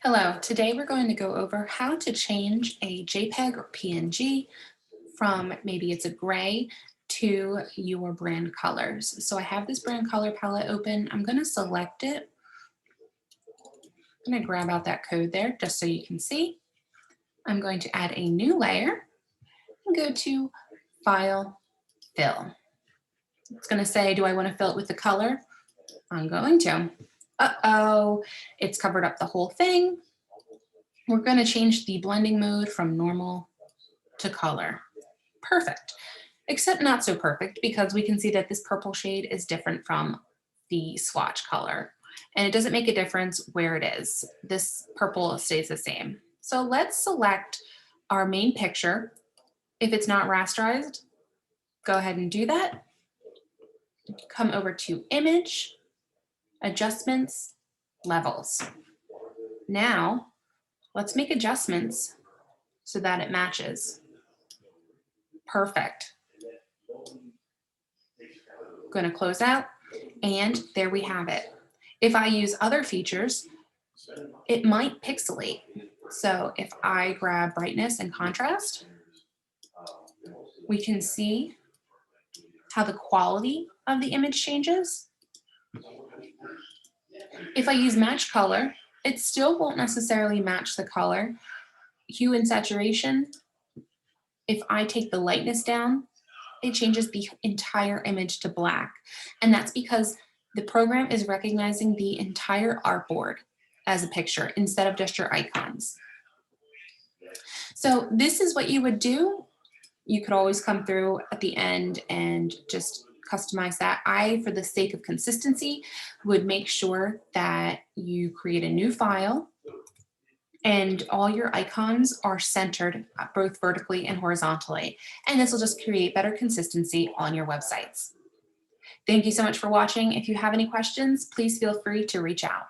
Hello, today we're going to go over how to change a JPG or PNG from maybe it's a gray to your brand colors. So I have this brand color palette open. I'm going to select it. I'm going to grab out that code there just so you can see. I'm going to add a new layer and go to File, Fill. It's going to say, do I want to fill it with the color? I'm going to. Uh-oh, it's covered up the whole thing. We're going to change the blending mode from normal to color. Perfect, except not so perfect because we can see that this purple shade is different from the swatch color. And it doesn't make a difference where it is. This purple stays the same. So let's select our main picture. If it's not rasterized, go ahead and do that. Come over to Image, Adjustments, Levels. Now, let's make adjustments so that it matches. Perfect. Going to close out, and there we have it. If I use other features, it might pixelate. So if I grab brightness and contrast, we can see how the quality of the image changes. If I use match color, it still won't necessarily match the color. Hue and saturation, if I take the lightness down, it changes the entire image to black. And that's because the program is recognizing the entire artboard as a picture instead of just your icons. So this is what you would do. You could always come through at the end and just customize that. I, for the sake of consistency, would make sure that you create a new file and all your icons are centered both vertically and horizontally. And this will just create better consistency on your websites. Thank you so much for watching. If you have any questions, please feel free to reach out.